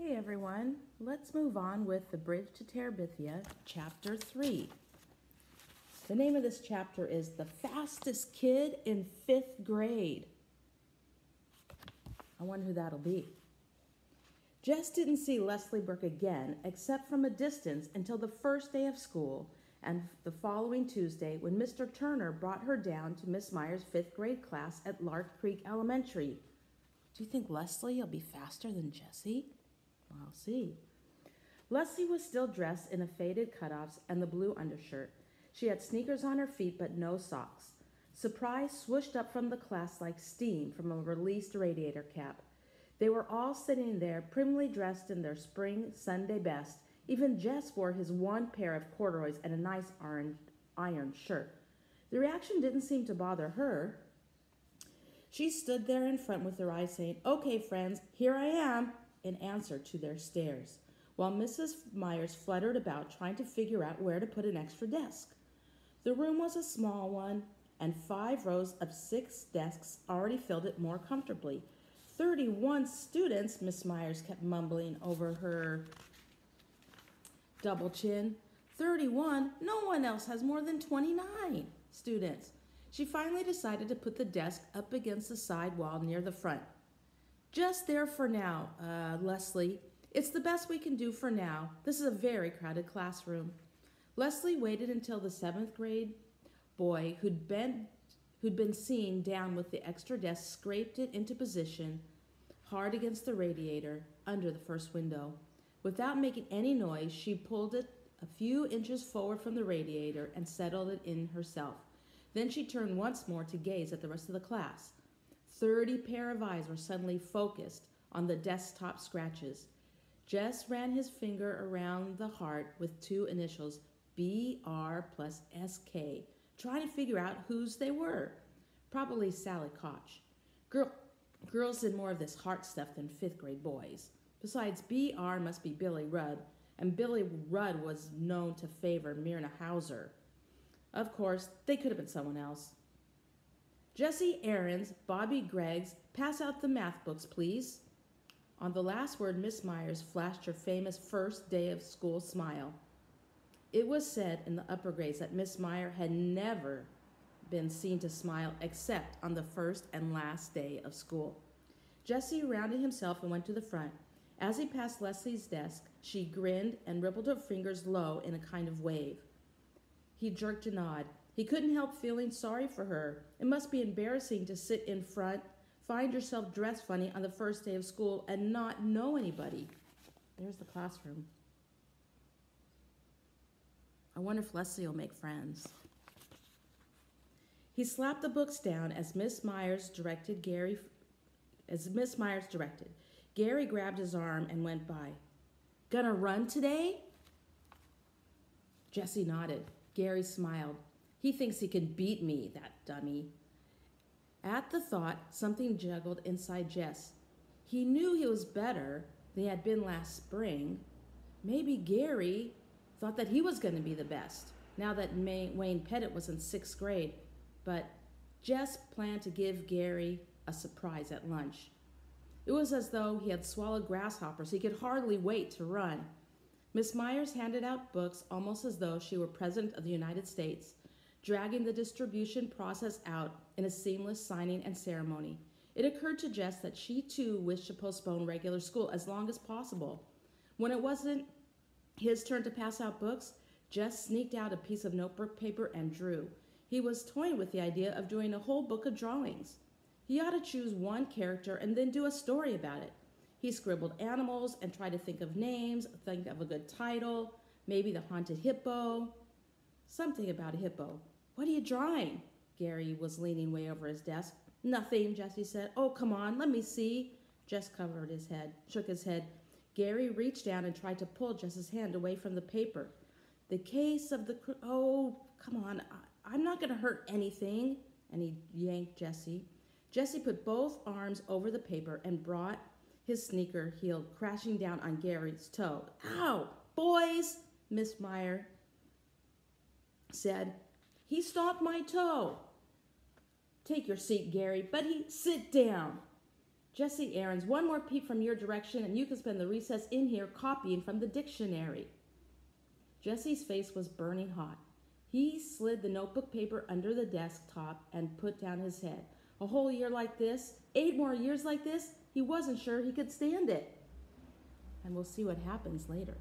Hey everyone, let's move on with The Bridge to Terebithia, Chapter 3. The name of this chapter is The Fastest Kid in 5th Grade. I wonder who that'll be. Jess didn't see Leslie Burke again, except from a distance, until the first day of school and the following Tuesday when Mr. Turner brought her down to Miss Meyer's 5th grade class at Lark Creek Elementary. Do you think Leslie will be faster than Jessie? I'll see. Leslie was still dressed in a faded cutoffs and the blue undershirt. She had sneakers on her feet but no socks. Surprise swooshed up from the class like steam from a released radiator cap. They were all sitting there, primly dressed in their spring Sunday best. Even Jess wore his one pair of corduroys and a nice orange ironed shirt. The reaction didn't seem to bother her. She stood there in front with her eyes saying, "Okay, friends, here I am," in answer to their stares, while Mrs. Myers fluttered about trying to figure out where to put an extra desk. The room was a small one, and 5 rows of 6 desks already filled it more comfortably. 31 students, Miss Myers kept mumbling over her double chin. 31? No one else has more than 29 students. She finally decided to put the desk up against the side wall near the front. "Just there for now, Leslie. It's the best we can do for now. This is a very crowded classroom." Leslie waited until the 7th grade boy who'd been seen down with the extra desk scraped it into position hard against the radiator under the first window. Without making any noise, she pulled it a few inches forward from the radiator and settled it in herself. Then she turned once more to gaze at the rest of the class. 30 pair of eyes were suddenly focused on the desktop scratches. Jess ran his finger around the heart with 2 initials, BR plus SK, trying to figure out whose they were. Probably Sally Koch. Girls did more of this heart stuff than 5th grade boys. Besides, BR must be Billy Rudd, and Billy Rudd was known to favor Myrna Hauser. Of course, they could have been someone else. "Jessie Aarons, Bobby Greggs, pass out the math books, please." On the last word, Miss Myers flashed her famous first day of school smile. It was said in the upper grades that Miss Meyer had never been seen to smile except on the first and last day of school. Jessie rounded himself and went to the front. As he passed Leslie's desk, she grinned and rippled her fingers low in a kind of wave. He jerked a nod. He couldn't help feeling sorry for her. It must be embarrassing to sit in front, find yourself dressed funny on the first day of school, and not know anybody. There's the classroom. I wonder if Leslie will make friends. He slapped the books down as Miss Myers directed. Gary grabbed his arm and went by. "Gonna run today?" Jessie nodded. Gary smiled. "He thinks he can beat me, that dummy." At the thought, something juggled inside Jess. He knew he was better than he had been last spring. Maybe Gary thought that he was going to be the best, now that Wayne Pettit was in 6th grade. But Jess planned to give Gary a surprise at lunch. It was as though he had swallowed grasshoppers. He could hardly wait to run. Miss Myers handed out books almost as though she were President of the United States, dragging the distribution process out in a seamless signing and ceremony. It occurred to Jess that she too wished to postpone regular school as long as possible. When it wasn't his turn to pass out books, Jess sneaked out a piece of notebook paper and drew. He was toying with the idea of doing a whole book of drawings. He ought to choose one character and then do a story about it. He scribbled animals and tried to think of names, think of a good title, maybe the haunted hippo. Something about a hippo. "What are you drawing?" Gary was leaning way over his desk. "Nothing," Jessie said. "Oh, come on, let me see." Jess shook his head. Gary reached down and tried to pull Jess's hand away from the paper. "The case of the... Oh, come on, I'm not going to hurt anything." And he yanked Jessie. Jessie put both arms over the paper and brought his sneaker heel crashing down on Gary's toe. "Ow, boys," Miss Meyer said. "He stomped my toe." "Take your seat, Gary." "But sit down." Jesse Aarons, one more peep from your direction and you can spend the recess in here copying from the dictionary. Jesse's face was burning hot. He slid the notebook paper under the desktop and put down his head. A whole year like this, 8 more years like this, he wasn't sure he could stand it. And we'll see what happens later.